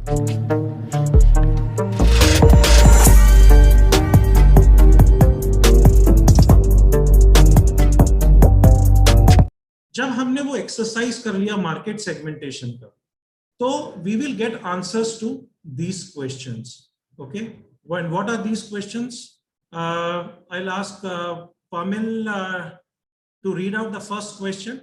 जब हमने वो एक्सरसाइज कर लिया मार्केट सेगमेंटेशन का, तो we will get answers to these questions. Okay, what are these questions? I will ask Pamil to read out the first question.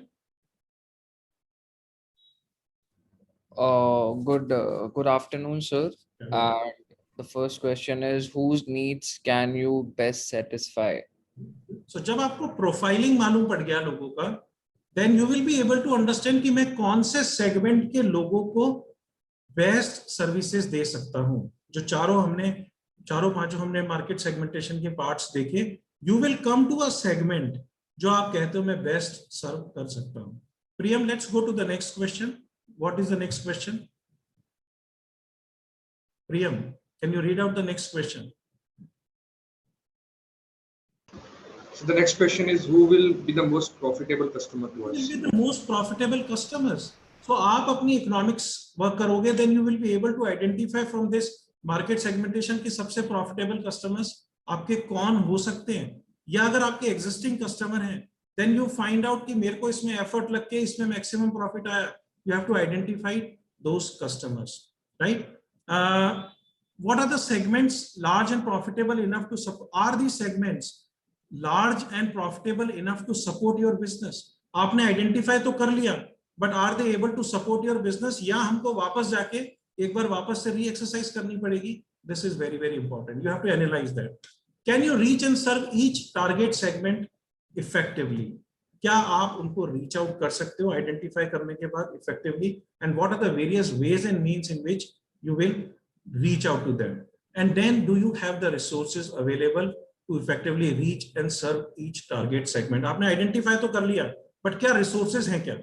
Good afternoon, sir. And the first question is, whose needs can you best satisfy? So जब आपको profiling मालूम पड़ गया लोगों का, then you will be able to understand कि मैं कौन से सेगमेंट के लोगों को बेस्ट सर्विसेज दे सकता हूं. जो चारों पांचों हमने मार्केट सेगमेंटेशन के पार्ट्स देखे, you will come to a segment जो आप कहते हो मैं बेस्ट सर्व कर सकता हूं. Priyam, let's go to the next question. What is the next question? Priyam, can you read out the next question? So the next question is, who will be the most profitable customer to us? Who will be the most profitable customers? So आप अपनी economics work करोगे, then you will be able to identify from this market segmentation कि सबसे profitable customers आपके कौन हो सकते हैं. या अगर आपके existing customer हैं, then you find out कि मेरे को इसमें effort लग के इसमें maximum profit आया. You have to identify those customers, right? What are the segments large and profitable enough to support? Are these segments large and profitable enough to support your business? आपने identify तो कर लिया, but are they able to support your business, या हमको वापस जाके एक बार वापस से री एक्सरसाइज करनी पड़ेगी? This is very very important. You have to analyse that. Can you reach and serve each target segment effectively? क्या आप उनको रीच आउट कर सकते हो आइडेंटिफाई करने के बाद effectively? And what are the various ways and means in which you will reach out to them? And then do you have the resources available to effectively reach and serve each target segment? आपने identify तो कर लिया, but क्या resources हैं क्या?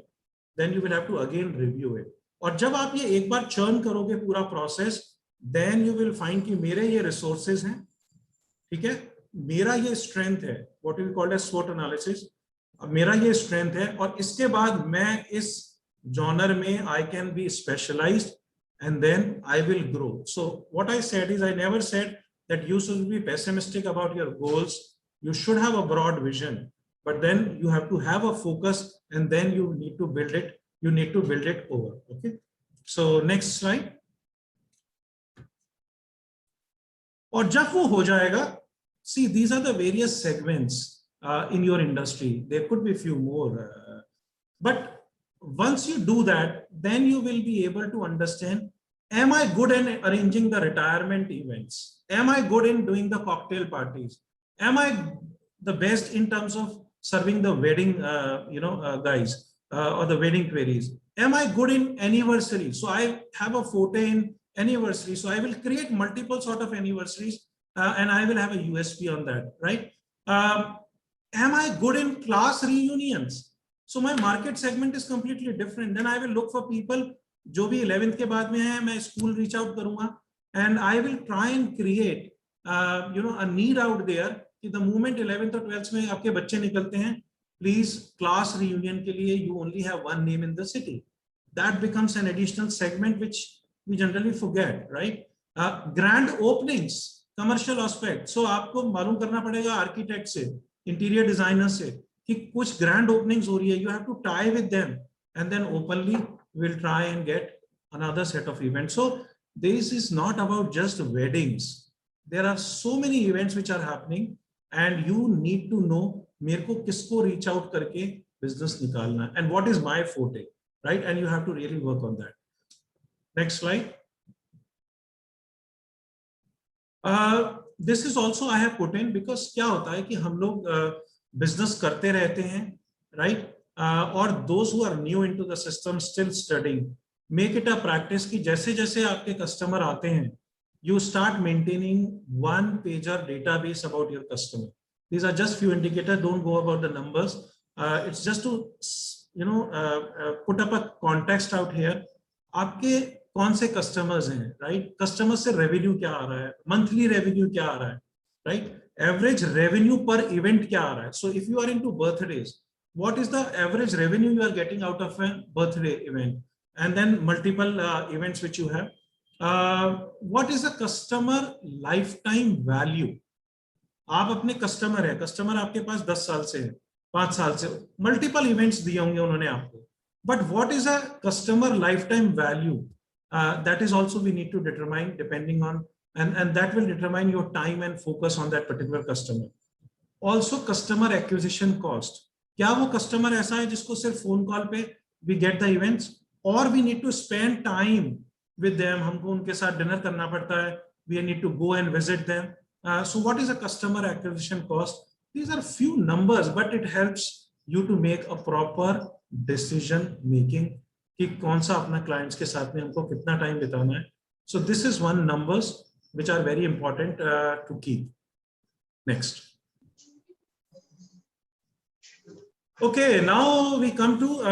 Then you will have to again review it. और जब आप ये एक बार चर्न करोगे पूरा process, then you will find कि मेरे ये रिसोर्सेज हैं, ठीक है, मेरा ये स्ट्रेंथ है, what we call as SWOT analysis, मेरा ये स्ट्रेंथ है, और इसके बाद मैं इस जॉनर में I can be specialized and then I will grow. So what I said is, I never said that you should be pessimistic about your goals. You should have a broad vision, but then you have to have a focus, and then you need to build it. You need to build it over. Okay. So next slide. और जब वो हो जाएगा, see, these are the various segments in your industry. There could be a few more, but once you do that, then you will be able to understand, am I good in arranging the retirement events? Am I good in doing the cocktail parties? Am I the best in terms of serving the wedding, guys, or the wedding queries? Am I good in anniversaries? So I have a forte in anniversary. So I will create multiple sort of anniversaries, and I will have a USP on that, right? Am I good in class reunions? So my market segment is completely different. Then I will look for people जो भी 11th के बाद में है, मैं school reach out करूंगा, and I will try and create a need out there कि the moment 11th और 12th में आपके बच्चे निकलते हैं, please class reunion के लिए you only have one name in the city. That becomes an additional segment which we generally forget, right? Grand openings, commercial aspect. So आपको मालूम करना पड़ेगा आर्किटेक्ट से, इंटीरियर डिजाइनर से कि कुछ ग्रैंड ओपनिंग्स हो रही है. You have to tie with them, and then openly we'll try and get another set of events. So this is not about just weddings. There are so many events which are happening, and you need to know मेरे को किसको reach out करके business निकालना है, and what is my forte, right? And you have to really work on that. Next slide. This is also I have put in because क्या होता है कि हम लोग business करते रहते हैं, right? Or those who are new into the system, still studying, make it a practice कि जैसे जैसे आपके customer आते हैं, you start maintaining one pager database about your customer. These are just few indicators. Don't go about the numbers. It's just to put up a context out here. आपके कौन से customers हैं, right? Customers से revenue क्या आ रहा है, monthly revenue क्या आ रहा है, right? Average revenue per event क्या आ रहा है. So if you are into birthdays, what is the average revenue you are getting out of a birthday event, and then multiple events which you have. what is a customer lifetime value? आप अपने customer है, customer आपके पास 10 साल से है, 5 साल से, multiple events दिए होंगे उन्होंने आपको, but what is a customer life time value? That is also we need to determine depending on and that will determine your time and focus on that particular customer. Also customer acquisition cost. क्या वो customer ऐसा है जिसको सिर्फ phone call पे we get the events, or we need to spend time with them, हमको उनके साथ डिनर करना पड़ता है, we need to go and visit them. So what is a customer acquisition cost? These are few numbers, but it helps you to make a proper decision making कि कौन सा अपना clients के साथ में हमको कितना टाइम बिताना है. So this is one numbers which are very important to keep. Next. Okay, now we come to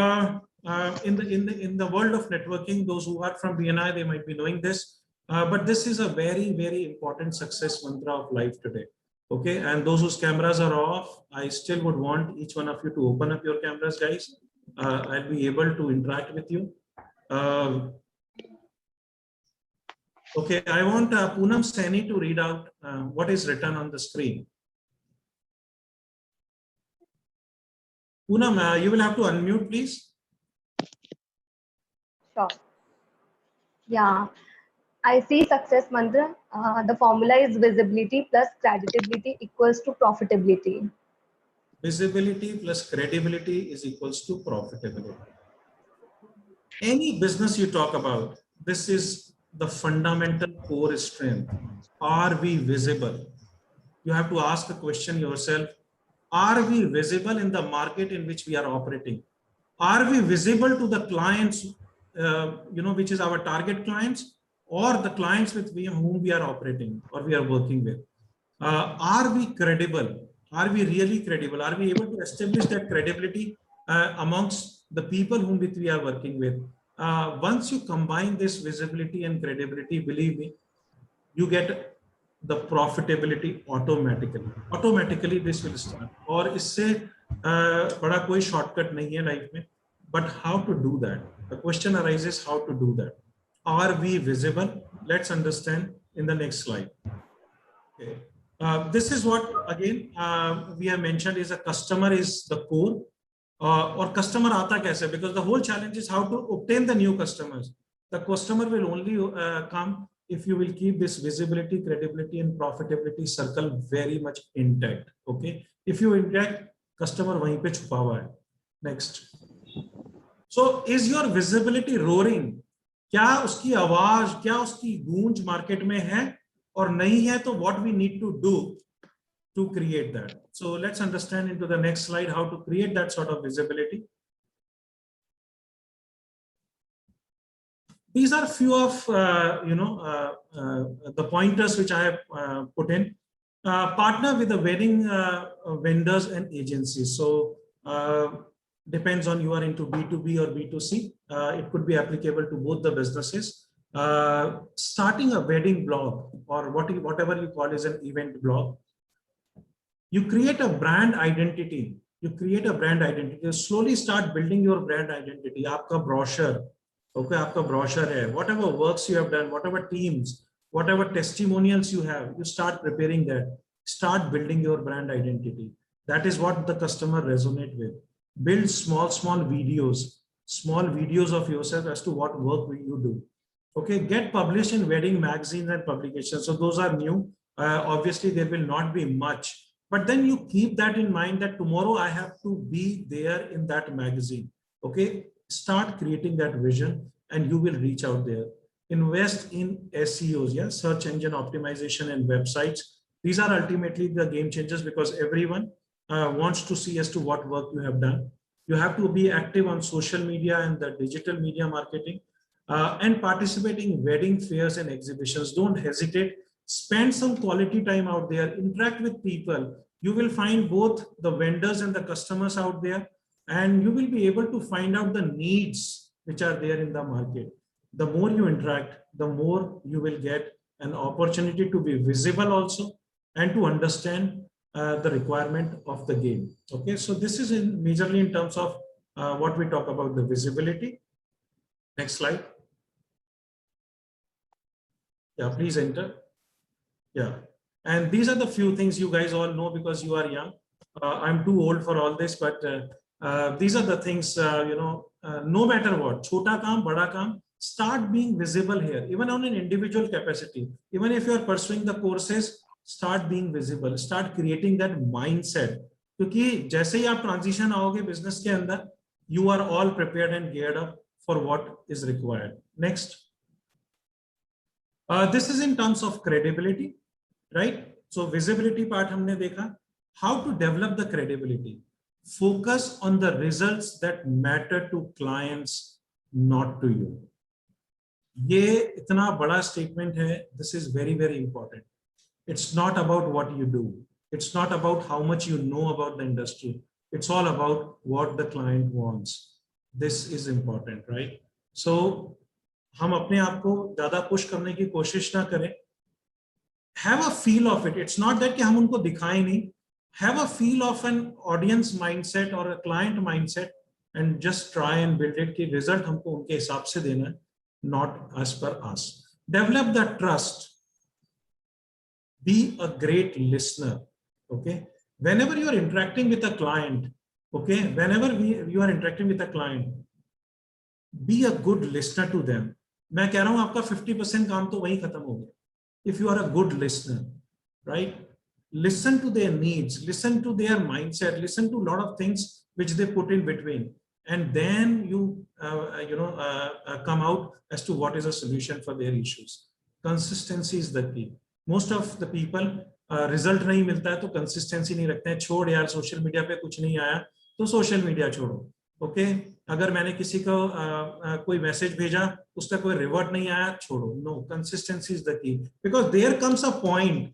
in the world of networking. Those who are from BNI, they might be knowing this, but this is a very important success mantra of life today. Okay, and those whose cameras are off, I still would want each one of you to open up your cameras, guys. I'll be able to interact with you. Okay, I want Poonam Saini to read out what is written on the screen. Poonam, you will have to unmute, please. Sure. Yeah, I see success mantra. The formula is visibility plus credibility equals to profitability. Visibility plus credibility is equals to profitability. Any business you talk about, this is the fundamental core strength. Are we visible? You have to ask a question yourself. Are we visible in the market in which we are operating? Are we visible to the clients, which is our target clients, or the clients with whom we are operating or we are working with? Are we credible? Are we really credible? Are we able to establish that credibility amongst the people whom we are working with? Once you combine this visibility and credibility, believe me, you get the profitability automatically. Automatically this will start. और इससे बड़ा कोई shortcut नहीं है life में. But how to do that? The question arises how to do that. Are we visible? Let's understand in the next slide. Okay. This is what again we have mentioned is a customer is the core. और customer आता कैसे? Because the whole challenge is how to obtain the new customers. The customer will only come if you will keep this visibility, credibility, and profitability circle very much intact. Okay. If you intact, customer वहीं पे छुपा हुआ है. Next. So is your visibility roaring? क्या उसकी आवाज, क्या उसकी गूंज मार्केट में है और नहीं है? तो what we need to do to create that. So let's understand into the next slide how to create that sort of visibility. These are few of the pointers which I have put in. Partner with the wedding vendors and agencies. So depends on you are into B2B or B2C. It could be applicable to both the businesses. Starting a wedding blog or whatever you call is an event blog. You create a brand identity. You slowly start building your brand identity. Aapka brochure, okay, aapka brochure hai. Whatever works you have done, whatever teams, whatever testimonials you have, you start preparing that. Start building your brand identity. That is what the customer resonate with. Build small videos of yourself as to what work will you do. Okay, get published in wedding magazines and publications. So those are new. Obviously, there will not be much. But then you keep that in mind that tomorrow I have to be there in that magazine. Okay, start creating that vision and you will reach out there. Invest in SEOs, yeah, search engine optimization and websites. These are ultimately the game changers because everyone wants to see as to what work you have done. You have to be active on social media and the digital media marketing and participating in wedding fairs and exhibitions. Don't hesitate. Spend some quality time out there, interact with people. You will find both the vendors and the customers out there, and you will be able to find out the needs which are there in the market. The more you interact, the more you will get an opportunity to be visible also and to understand the requirement of the game. Okay, so this is majorly in terms of what we talk about the visibility. Next slide. Yeah, please enter. Yeah, and these are the few things you guys all know because you are young. I'm too old for all this, but these are the things, no matter what, chota kaam, bada kaam, start being visible here, even on an individual capacity. Even if you are pursuing the courses, start being visible, start creating that mindset. क्योंकि जैसे ही आप transition आओगे business के अंदर, you are all prepared and geared up for what is required. Next. This is in terms of credibility, right? So visibility part हमने देखा. How to develop the credibility? Focus on the results that matter to clients, not to you. ये इतना बड़ा statement है. This is very, very important. It's not about what you do. It's not about how much you know about the industry. It's all about what the client wants. This is important, right? So हम अपने आप को ज़्यादा push करने की कोशिश ना करें. Have a feel of it. It's not that कि हम उनको दिखाएं नहीं. Have a feel of an audience mindset or a client mindset and just try and build it कि result हमको उनके हिसाब से देना है, not as per us. Develop the trust. Be a great listener. Okay. Whenever you are interacting with a client, okay, whenever you are interacting with a client, be a good listener to them. मैं कह रहा हूं आपका 50% काम तो वहीं खत्म हो गया. If you are a good listener, right? Listen to their needs, listen to their mindset, listen to a lot of things which they put in between, and then you come out as to what is a solution for their issues. Consistency is the key. Most of the people result नहीं मिलता है तो consistency नहीं रखते हैं. छोड़ यार, social media पे कुछ नहीं आया तो सोशल मीडिया छोड़ो. ओके, अगर मैंने किसी को कोई मैसेज भेजा उसका कोई रिवर्ट नहीं आया, छोड़ो. No, consistency is the key, because there comes a point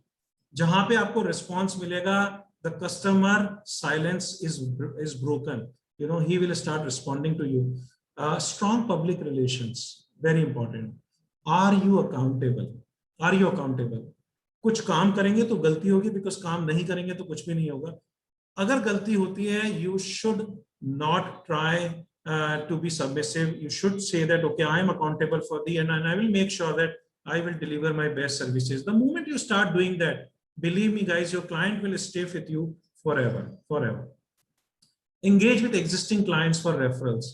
जहां पे आपको रिस्पांस मिलेगा. The customer silence is broken, you know, he will start responding to you. Strong public relations, very important. Are you accountable? Are you accountable? कुछ काम करेंगे तो गलती होगी, बिकॉज काम नहीं करेंगे तो कुछ भी नहीं होगा. अगर गलती होती है, you should not try to be submissive. You should say that, okay, I am accountable for and I will make sure that I will deliver my best services. The moment you start doing that, believe me guys, your client will stay with you forever, forever. Engage with existing clients for referrals.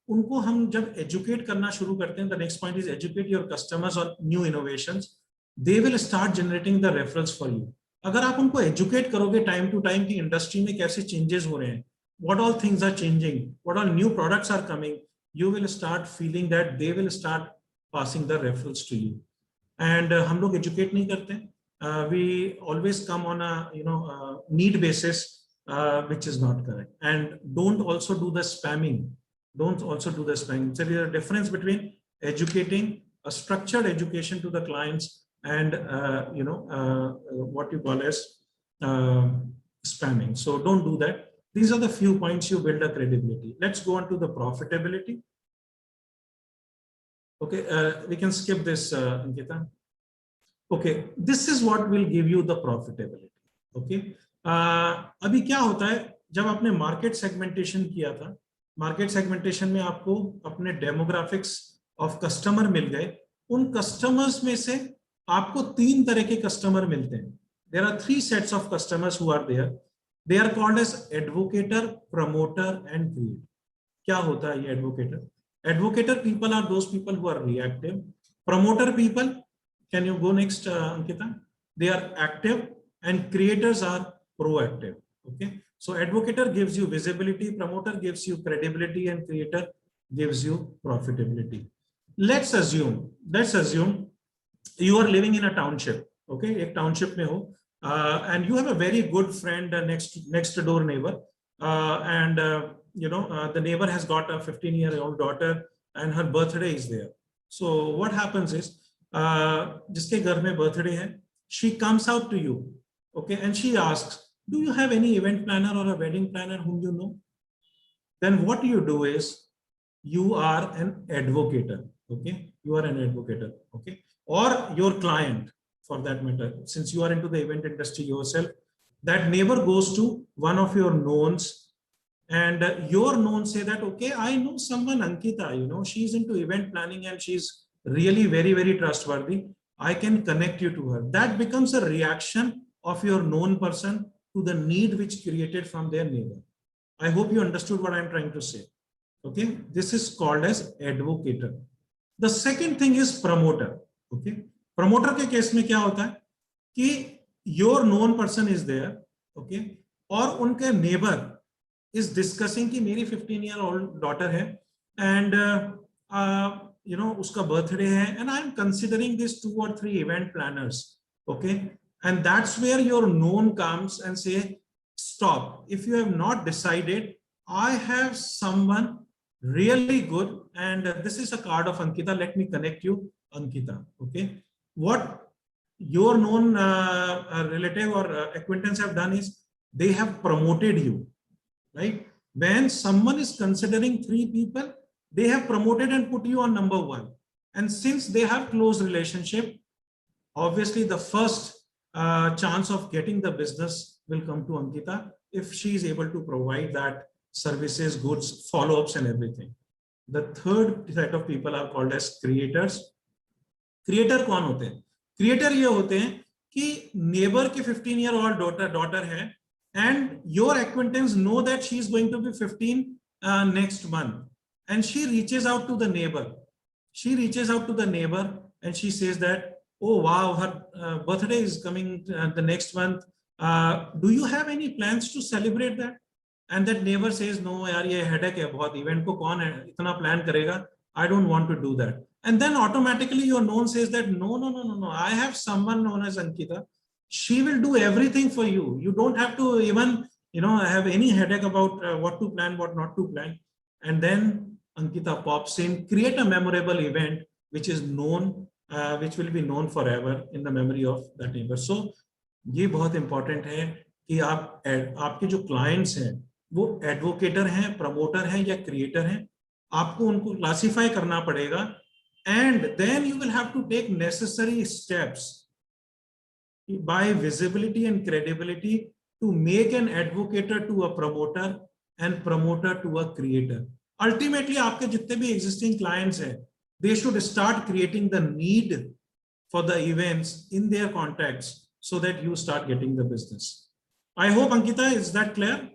उनको हम जब educate करना शुरू करते हैं, the next point is educate your customers on new innovations. They will start generating the referrals for you. अगर आप उनको एजुकेट करोगे टाइम टू टाइम की इंडस्ट्री में कैसे चेंजेस हो रहे हैं, what all things are changing, what all new products are coming, you will start feeling that they will start passing the referrals to you. And हम लोग educate नहीं करते. We always come on a need basis, which is not correct. And don't also do the spamming. Don't also do the spamming. So there is a difference between educating, a structured education to the clients, and what you call as spamming. So don't do that. These are the few points you build a credibility. Let's go on to the profitability. Okay, we can skip this, Ankita. Okay, this is what will give you the profitability. Okay, अभी क्या होता है, जब आपने market segmentation किया था, market segmentation में आपको अपने डेमोग्राफिक्स ऑफ कस्टमर मिल गए. उन कस्टमर्स में से आपको 3 तरह के कस्टमर मिलते हैं. There are 3 sets of customers who are there. They are called as advocator, promoter, and creator. क्या होता है ये advocator? Advocator people are those people who are reactive. Promoter people, can you go next, Ankita? They are active, and creators are proactive. Okay, so advocator gives you visibility, promoter gives you credibility, and creator gives you profitability. Let's assume you are living in a township. Okay, एक township में हो, and you have a very good friend, next door neighbor, and the neighbor has got a 15-year-old daughter, and her birthday is there. So what happens is, जिसके घर में birthday है, she comes out to you, okay, and she asks, do you have any event planner or a wedding planner whom you know? Then what you do is, you are an advocator. Okay, you are an advocator. Okay, or your client, for that matter, since you are into the event industry yourself, that neighbor goes to one of your knowns, and your knowns say that, okay, I know someone, Ankita, she's into event planning and she's really very, very trustworthy, I can connect you to her. That becomes a reaction of your known person to the need which created from their neighbor. I hope you understood what I'm trying to say. Okay, this is called as advocator. The second thing is promoter. Okay, promoter के case में क्या होता है कि your known person is there, okay, और उनके neighbor is discussing कि मेरी 15-year-old daughter है and you know उसका birthday है and I'm considering these 2 or 3 event planners, okay, and that's where your known comes and say, stop, if you have not decided, I have someone really good and this is a card of Ankita, let me connect you Ankita. Okay, what your known relative or acquaintance have done is they have promoted you, right? When someone is considering 3 people, they have promoted and put you on number 1, and since they have close relationship, obviously the first chance of getting the business will come to Ankita if she is able to provide that services, goods, follow-ups and everything. The third set of people are called as creators. Creator कौन होते हैं? Creator ये होते हैं कि neighbor की 15-year-old daughter है and your acquaintance know that she is going to be 15 next month, and she reaches out to the neighbor. She reaches out to the neighbor and she says that, oh wow, her birthday is coming the next month. Do you have any plans to celebrate that? And that neighbor says, no yaar, ye headache hai bahut, event ko kaun hai itna plan karega, I don't want to do that. And then automatically your known says that no, I have someone known as Ankita, she will do everything for you, you don't have to even, you know, have any headache about what to plan, what not to plan. And then Ankita pops in, create a memorable event which is known, which will be known forever in the memory of that neighbor. So ये बहुत important है कि आपके जो clients हैं वो advocator हैं, promoter हैं या creator हैं, आपको उनको classify करना पड़ेगा, and then you will have to take necessary steps by visibility and credibility to make an advocator to a promoter and promoter to a creator. Ultimately, आपके जितने भी existing clients हैं, they should start creating the need for the events in their contacts so that you start getting the business. I hope, Ankita, is that clear?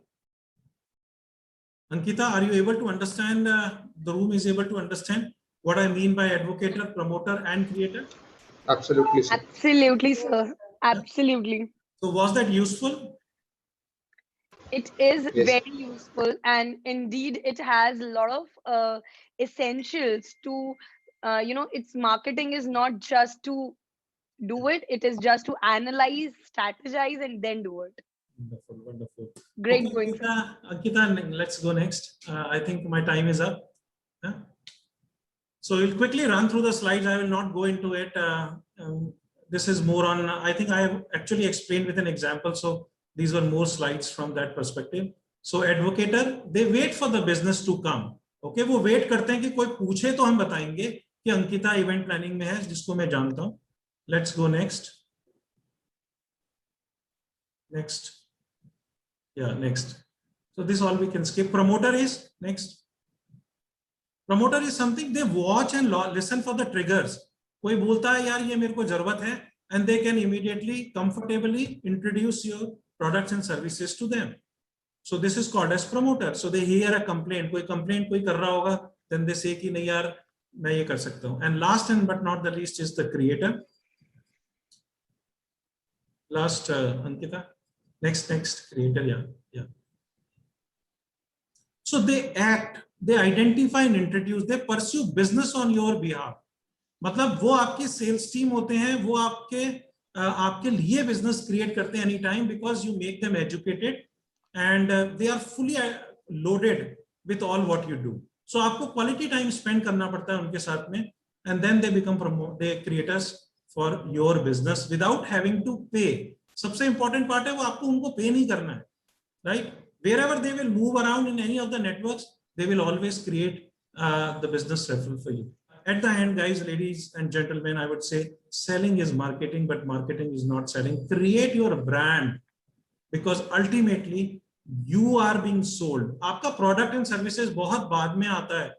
Ankita, are you able to understand, the room is able to understand what I mean by advocator, promoter and creator? Absolutely, sir. Absolutely, sir. Absolutely. So was that useful? It is Yes. very useful, and indeed it has a lot of essentials to, you know, its marketing is not just to do it, it is just to analyze, strategize, and then do it. Wonderful, wonderful. Great Okay, going. sir. Ankita, let's go next. I think my time is up. Yeah? So we'll quickly run through the slides. I will not go into it. This is more on, I think I have actually explained with an example. So these were more slides from that perspective. So advocator, they wait for the business to come. Okay, वो wait करते हैं कि कोई पूछे तो हम बताएंगे कि अंकिता event planning में है, जिसको मैं जानता हूँ. Let's go next. Next. Yeah, next. So this all we can skip. Promoter is next. Promoter is something they watch and listen for the triggers. कोई बोलता है यार ये मेरे को जरूरत है, and they can immediately comfortably introduce your products and services to them. So this is called as promoter. So they hear a complaint, कोई complaint कोई कर रहा होगा, then they say कि नहीं यार मैं ये कर सकता हूँ. And last and but not the least is the creator. Last, Ankita. Next, creator. Yeah. So they act, they identify and introduce, they pursue business on your behalf. मतलब वो आपके sales team होते हैं, वो आपके लिए business create करते हैं anytime because you make them educated and they are fully loaded with all what you do. So आपको quality time spend करना पड़ता है उनके साथ में, and then they become they creators for your business without having to pay. सबसे important part है वो आपको उनको pay नहीं करना है, right? Wherever they will move around in any of the networks, they will always create the business referral for you. At the end, guys, ladies and gentlemen, I would say selling is marketing, but marketing is not selling. Create your brand because ultimately you are being sold. आपका product and services बहुत बाद में आता है.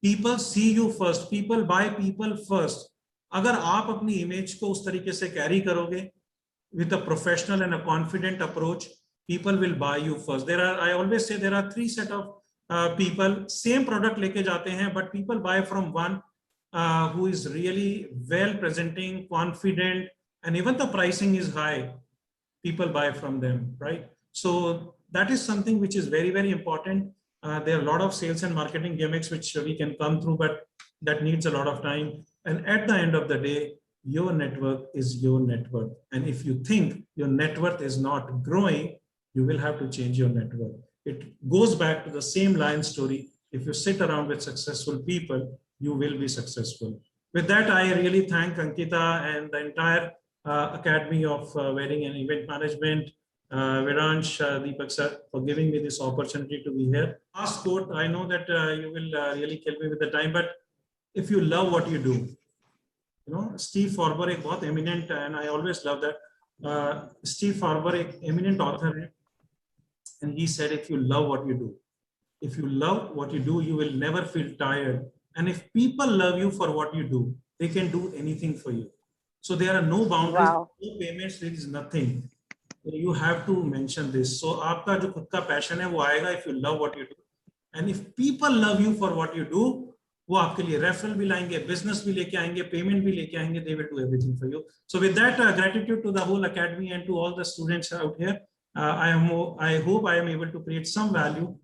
people see you first, people buy people first. अगर आप अपनी image को उस तरीके से कैरी करोगे with a professional and a confident approach, people will buy you first. I always say there are three set of people, same product लेके जाते हैं, but people buy from one who is really well presenting, confident, and even the pricing is high. People buy from them, right? So that is something which is very, very important. There are a lot of sales and marketing gimmicks which we can come through, but that needs a lot of time. And at the end of the day, your network is your net worth. And if you think your net worth is not growing, you will have to change your network. It goes back to the same line story. If you sit around with successful people, you will be successful. With that, I really thank Ankita and the entire Academy of Wedding and Event Management, Viransh, Deepak sir, for giving me this opportunity to be here. Last quote, I know that you will really kill me with the time, but if you love what you do, you know, Steve Farber एक बहुत eminent, and I always love that. Steve Farber एक eminent author है, and he said, if you love what you do, you will never feel tired. And if people love you for what you do, they can do anything for you. So there are no boundaries, Wow. no payments, there is nothing. You have to mention this. So आपका जो खुद का passion है वो आएगा if you love what you do. And if people love you for what you do, वो आपके लिए रेफरल भी लाएंगे, बिजनेस भी लेके आएंगे, पेमेंट भी लेके आएंगे. They will do everything for you. So with that, gratitude to the whole academy and to all the students out here. I hope I am able to create some value